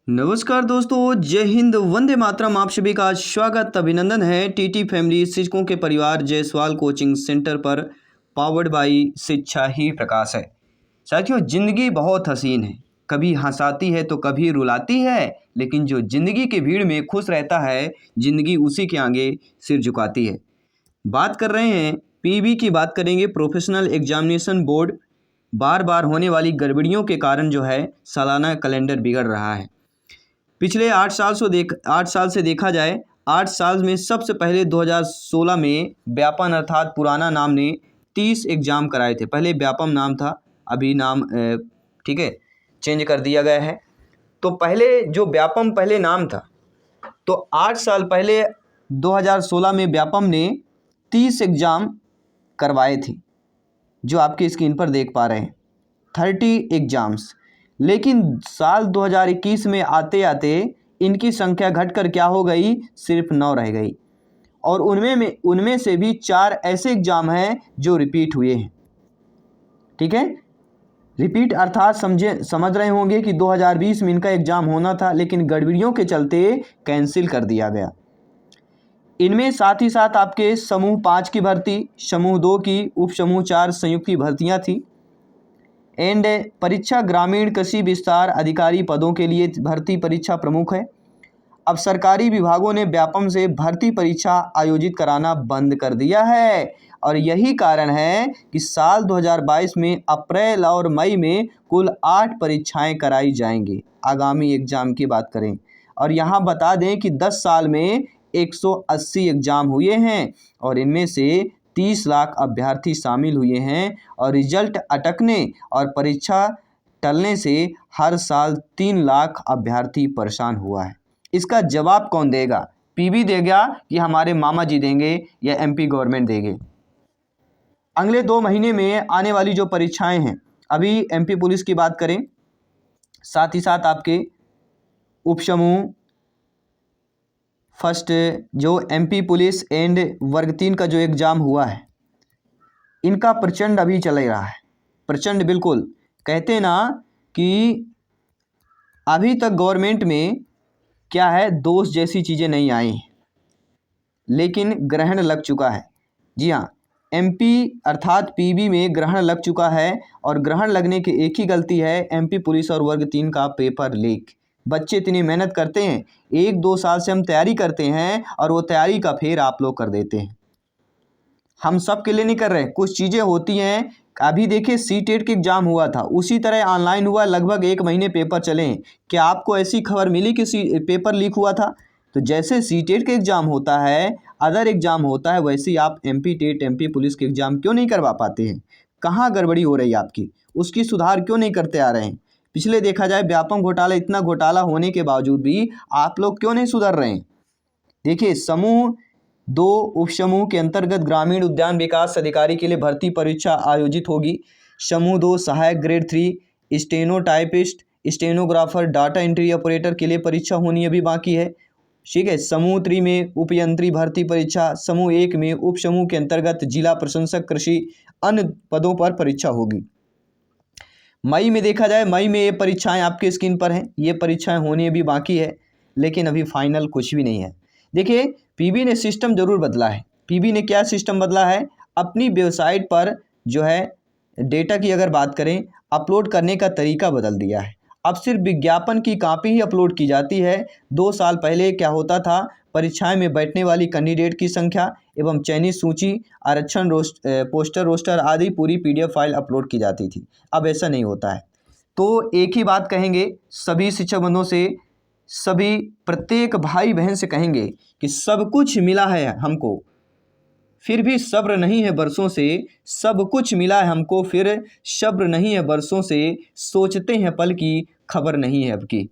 नमस्कार दोस्तों, जय हिंद, वंदे मातरम। आप सभी का स्वागत अभिनंदन है टीटी फैमिली शिक्षकों के परिवार जायसवाल कोचिंग सेंटर पर, पावर्ड बाई शिक्षा ही प्रकाश है। साथियों, ज़िंदगी बहुत हसीन है, कभी हंसाती है तो कभी रुलाती है, लेकिन जो ज़िंदगी की भीड़ में खुश रहता है, ज़िंदगी उसी के आगे सिर झुकाती है। बात कर रहे हैं पीबी की, बात करेंगे प्रोफेशनल एग्जामिनेशन बोर्ड। बार बार होने वाली गड़बड़ियों के कारण जो है सालाना कैलेंडर बिगड़ रहा है। पिछले 8 साल से देखा जाए, 8 साल में सबसे पहले 2016 में व्यापम अर्थात पुराना नाम ने 30 एग्ज़ाम कराए थे। पहले व्यापम नाम था, अभी नाम ठीक है चेंज कर दिया गया है। तो पहले जो व्यापम पहले नाम था, तो 8 साल पहले 2016 में व्यापम ने 30 एग्ज़ाम करवाए थे, जो आपकी स्क्रीन पर देख पा रहे हैं, 30 एग्ज़ाम्स। लेकिन साल 2021 में आते आते इनकी संख्या घटकर क्या हो गई, सिर्फ 9 रह गई। और उनमें से भी 4 ऐसे एग्ज़ाम हैं जो रिपीट हुए हैं। ठीक है, रिपीट अर्थात समझ रहे होंगे कि 2020 में इनका एग्ज़ाम होना था, लेकिन गड़बड़ियों के चलते कैंसिल कर दिया गया। इनमें साथ ही साथ आपके समूह 5 की भर्ती, समूह 2 की, उप समूह 4 संयुक्त की भर्तियाँ थी। एंड परीक्षा ग्रामीण कृषि विस्तार अधिकारी पदों के लिए भर्ती परीक्षा प्रमुख है। अब सरकारी विभागों ने व्यापम से भर्ती परीक्षा आयोजित कराना बंद कर दिया है, और यही कारण है कि साल 2022 में अप्रैल और मई में कुल 8 परीक्षाएं कराई जाएंगी। आगामी एग्ज़ाम की बात करें, और यहाँ बता दें कि 10 साल में 180 एग्ज़ाम हुए हैं, और इनमें से 30 लाख अभ्यर्थी शामिल हुए हैं, और रिजल्ट अटकने और परीक्षा टलने से हर साल 3 लाख अभ्यर्थी परेशान हुआ है। इसका जवाब कौन देगा? पीबी देगा कि हमारे मामा जी देंगे या एमपी गवर्नमेंट देंगे? अगले 2 महीने में आने वाली जो परीक्षाएं हैं, अभी एमपी पुलिस की बात करें, साथ ही साथ आपके उपसमूह फर्स्ट जो एमपी पुलिस एंड वर्ग 3 का जो एग्ज़ाम हुआ है, इनका प्रचंड अभी चल रहा है। प्रचंड, बिल्कुल कहते ना कि अभी तक गवर्नमेंट में क्या है, दोष जैसी चीज़ें नहीं आई, लेकिन ग्रहण लग चुका है। जी हाँ, एमपी अर्थात पीबी में ग्रहण लग चुका है, और ग्रहण लगने की एक ही गलती है, एमपी पुलिस और वर्ग 3 का पेपर लीक। बच्चे इतनी मेहनत करते हैं, 1-2 साल से हम तैयारी करते हैं, और वो तैयारी का फेर आप लोग कर देते हैं। हम सब के लिए नहीं कर रहे, कुछ चीज़ें होती हैं। अभी देखिए सीटेट के एग्ज़ाम हुआ था, उसी तरह ऑनलाइन हुआ, लगभग 1 महीने पेपर चले। क्या आपको ऐसी खबर मिली कि पेपर लीक हुआ था? तो जैसे सीटेट के एग्ज़ाम होता है, अदर एग्ज़ाम होता है, वैसे ही आप एमपी टेट, एमपी पुलिस के एग्ज़ाम क्यों नहीं करवा पाते हैं? कहाँ गड़बड़ी हो रही है आपकी? उसकी सुधार क्यों नहीं करते आ रहे हैं? पिछले देखा जाए व्यापम घोटाला, इतना घोटाला होने के बावजूद भी आप लोग क्यों नहीं सुधर रहे हैं? देखिए, समूह 2 उपसमूह के अंतर्गत ग्रामीण उद्यान विकास अधिकारी के लिए भर्ती परीक्षा आयोजित होगी। समूह 2 सहायक grade 3 stenotypist, stenographer, data entry operator के लिए परीक्षा होनी अभी बाकी है। ठीक है, समूह 3 में उपयंत्री भर्ती परीक्षा, समूह 1 में उप समूह के अंतर्गत जिला प्रशंसक कृषि अन्य पदों पर परीक्षा होगी। मई में देखा जाए, मई में ये परीक्षाएं आपके स्क्रीन पर हैं, ये परीक्षाएं होनी अभी बाकी है, लेकिन अभी फाइनल कुछ भी नहीं है। देखिए, पीबी ने सिस्टम ज़रूर बदला है। पीबी ने क्या सिस्टम बदला है? अपनी वेबसाइट पर जो है डेटा की अगर बात करें, अपलोड करने का तरीका बदल दिया है। अब सिर्फ विज्ञापन की कॉपी ही अपलोड की जाती है। 2 साल पहले क्या होता था, परीक्षाएं में बैठने वाली कैंडिडेट की संख्या एवं चयनित सूची, आरक्षण पोस्टर रोस्टर आदि पूरी पीडीएफ फाइल अपलोड की जाती थी। अब ऐसा नहीं होता है। तो एक ही बात कहेंगे सभी शिक्षक बंधुओं से, सभी प्रत्येक भाई बहन से कहेंगे कि सब कुछ मिला है हमको, फिर भी सब्र नहीं है बरसों से। सब कुछ मिला है हमको, फिर सब्र नहीं है बरसों से। सोचते हैं पल की खबर नहीं है अब की।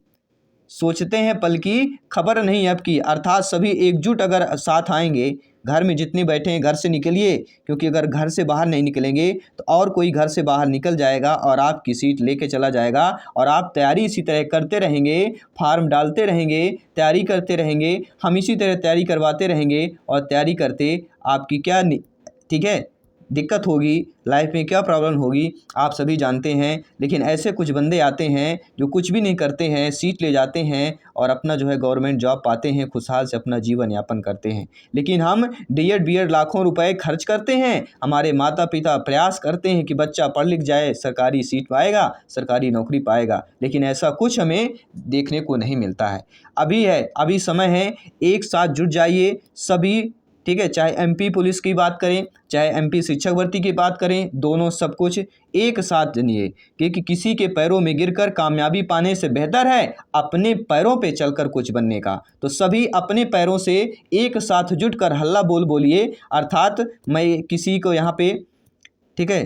सोचते हैं पल की खबर नहीं अब की, अर्थात सभी एकजुट अगर साथ आएंगे, घर में जितने बैठे हैं घर से निकलिए, क्योंकि अगर घर से बाहर नहीं निकलेंगे तो और कोई घर से बाहर निकल जाएगा और आपकी सीट लेके चला जाएगा, और आप तैयारी इसी तरह करते रहेंगे, फार्म डालते रहेंगे, तैयारी करते रहेंगे, हम इसी तरह तैयारी करवाते रहेंगे, और तैयारी करते आपकी क्या ठीक है, दिक्कत होगी, लाइफ में क्या प्रॉब्लम होगी, आप सभी जानते हैं। लेकिन ऐसे कुछ बंदे आते हैं जो कुछ भी नहीं करते हैं, सीट ले जाते हैं और अपना जो है गवर्नमेंट जॉब पाते हैं, खुशहाल से अपना जीवन यापन करते हैं। लेकिन हम डीएड बीएड लाखों रुपए खर्च करते हैं, हमारे माता पिता प्रयास करते हैं कि बच्चा पढ़ लिख जाए, सरकारी सीट पाएगा, सरकारी नौकरी पाएगा, लेकिन ऐसा कुछ हमें देखने को नहीं मिलता है। अभी समय है, एक साथ जुट जाइए सभी, ठीक है। चाहे एमपी पुलिस की बात करें, चाहे एमपी शिक्षक भर्ती की बात करें, दोनों सब कुछ एक साथ जनिए, क्योंकि किसी के पैरों में गिरकर कामयाबी पाने से बेहतर है अपने पैरों पे चलकर कुछ बनने का। तो सभी अपने पैरों से एक साथ जुटकर हल्ला बोल बोलिए। अर्थात मैं किसी को यहाँ पे, ठीक है,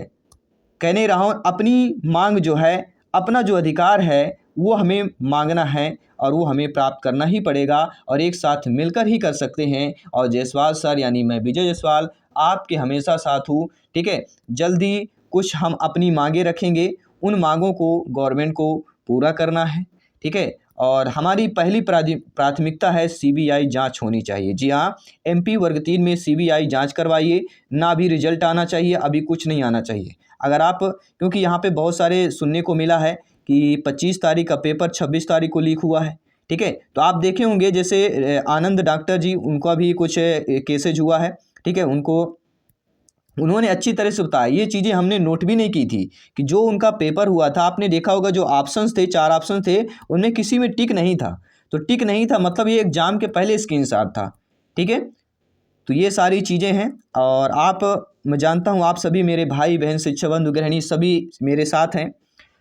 कह नहीं रहा हूँ, अपनी मांग जो है, अपना जो अधिकार है वो हमें मांगना है और वो हमें प्राप्त करना ही पड़ेगा, और एक साथ मिलकर ही कर सकते हैं। और जायसवाल सर यानी मैं विजय जायसवाल आपके हमेशा साथ हूँ, ठीक है। जल्दी कुछ हम अपनी मांगे रखेंगे, उन मांगों को गवर्नमेंट को पूरा करना है, ठीक है। और हमारी पहली प्राथमिकता है सीबीआई जांच होनी चाहिए। जी हाँ, एमपी वर्ग 3 में सीबीआई जांच करवाइए, ना भी रिजल्ट आना चाहिए, अभी कुछ नहीं आना चाहिए। अगर आप, क्योंकि यहाँ पे बहुत सारे सुनने को मिला है कि 25 तारीख का पेपर 26 तारीख को लीक हुआ है, ठीक है। तो आप देखे होंगे जैसे आनंद डॉक्टर जी, उनका भी कुछ केसेज हुआ है, ठीक है। उन्होंने अच्छी तरह से बताया, ये चीज़ें हमने नोट भी नहीं की थी कि जो उनका पेपर हुआ था, आपने देखा होगा जो ऑप्शंस थे, 4 ऑप्शन थे, उनमें किसी में टिक नहीं था। तो टिक नहीं था मतलब ये एग्ज़ाम के पहले स्क्रीनशॉट था, ठीक है। तो ये सारी चीज़ें हैं। और मैं जानता हूँ आप सभी मेरे भाई बहन शिक्षा बंधु गृहिणी सभी मेरे साथ हैं,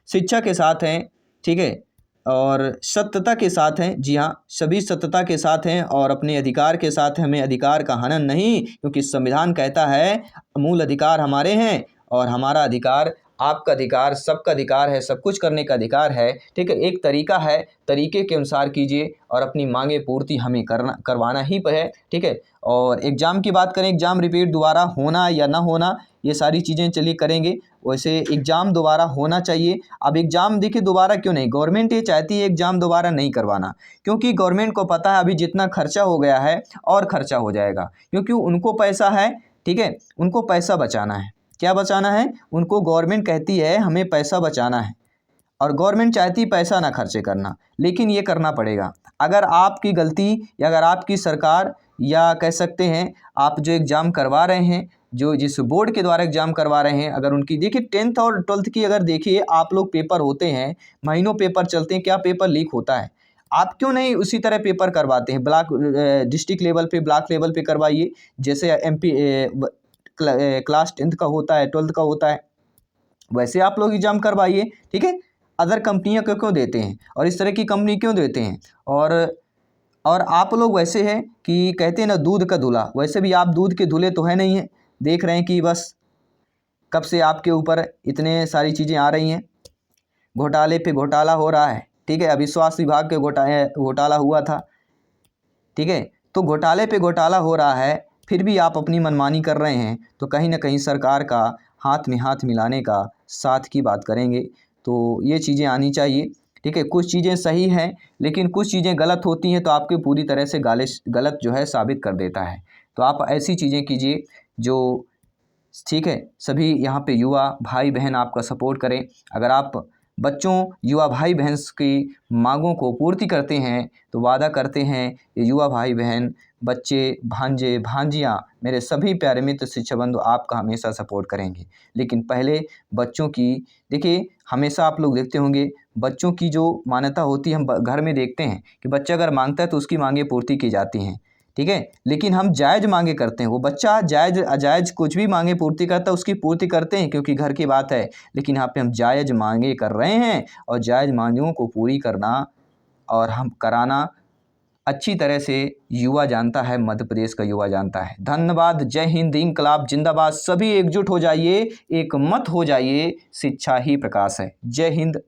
शिक्षा के साथ हैं, ठीक है, और सत्यता के साथ हैं। जी हाँ, सभी सत्यता के साथ हैं और अपने अधिकार के साथ हैं। हमें अधिकार का हनन नहीं, क्योंकि संविधान कहता है मूल अधिकार हमारे हैं और हमारा अधिकार, आपका अधिकार, सबका अधिकार है, सब कुछ करने का अधिकार है, ठीक है। एक तरीका है, तरीके के अनुसार कीजिए और अपनी मांगे पूर्ति हमें करवाना ही है, ठीक है। और एग्ज़ाम की बात करें, एग्ज़ाम रिपीट दोबारा होना या ना होना, ये सारी चीज़ें चलिए करेंगे। वैसे एग्ज़ाम दोबारा होना चाहिए। अब एग्ज़ाम देखिए दोबारा क्यों नहीं, गवर्नमेंट ये चाहती है एग्ज़ाम दोबारा नहीं करवाना, क्योंकि गवर्नमेंट को पता है अभी जितना खर्चा हो गया है और खर्चा हो जाएगा, क्योंकि उनको पैसा है, ठीक है, उनको पैसा बचाना है। क्या बचाना है उनको? गवर्नमेंट कहती है हमें पैसा बचाना है, और गवर्नमेंट चाहती है पैसा ना खर्चे करना, लेकिन ये करना पड़ेगा। अगर आपकी गलती या अगर आपकी सरकार, या कह सकते हैं आप जो एग्ज़ाम करवा रहे हैं, जो जिस बोर्ड के द्वारा एग्ज़ाम करवा रहे हैं, अगर उनकी देखिए 10th और 12th की अगर देखिए आप लोग, पेपर होते हैं, महीनों पेपर चलते हैं, क्या पेपर लीक होता है? आप क्यों नहीं उसी तरह पेपर करवाते हैं? डिस्ट्रिक्ट लेवल पे, ब्लॉक लेवल पे करवाइए, जैसे एमपी क्लास 10th का होता है, 12th का होता है, वैसे आप लोग एग्ज़ाम करवाइए, ठीक है। अदर कंपनियां क्यों देते हैं और इस तरह की कंपनी क्यों देते हैं? और आप लोग वैसे हैं कि कहते हैं ना दूध का धुला, वैसे भी आप दूध के धुले तो है नहीं है। देख रहे हैं कि बस कब से आपके ऊपर इतने सारी चीज़ें आ रही हैं, घोटाले पे घोटाला हो रहा है, ठीक है। अभी स्वास्थ्य विभाग के घोटाला हुआ था, ठीक है। तो घोटाले पे घोटाला हो रहा है, फिर भी आप अपनी मनमानी कर रहे हैं, तो कहीं ना कहीं सरकार का हाथ में हाथ मिलाने का साथ की बात करेंगे। तो ये चीज़ें आनी चाहिए, ठीक है। कुछ चीज़ें सही हैं लेकिन कुछ चीज़ें गलत होती हैं, तो आपके पूरी तरह से गलत जो है साबित कर देता है। तो आप ऐसी चीज़ें कीजिए जो, ठीक है, सभी यहाँ पे युवा भाई बहन आपका सपोर्ट करें। अगर आप बच्चों, युवा भाई बहन की मांगों को पूर्ति करते हैं तो वादा करते हैं ये युवा भाई बहन, बच्चे, भांजे भांजियाँ, मेरे सभी प्यारे मित्र शिक्षा बंधु आपका हमेशा सपोर्ट करेंगे। लेकिन पहले बच्चों की, देखिए हमेशा आप लोग देखते होंगे बच्चों की जो मान्यता होती है, हम घर में देखते हैं कि बच्चा अगर मांगता है तो उसकी मांगे पूर्ति की जाती हैं, ठीक है। लेकिन हम जायज़ मांगे करते हैं, वो बच्चा जायज़ अजायज़ कुछ भी मांगे पूर्ति करता है, उसकी पूर्ति करते हैं क्योंकि घर की बात है। लेकिन यहाँ पे हम जायज़ मांगे कर रहे हैं और जायज़ मांगों को पूरी करना और हम कराना अच्छी तरह से युवा जानता है, मध्य प्रदेश का युवा जानता है। धन्यवाद। जय हिंद, इंकलाब जिंदाबाद। सभी एकजुट हो जाइए, एक मत हो जाइए, शिक्षा ही प्रकाश है। जय हिंद।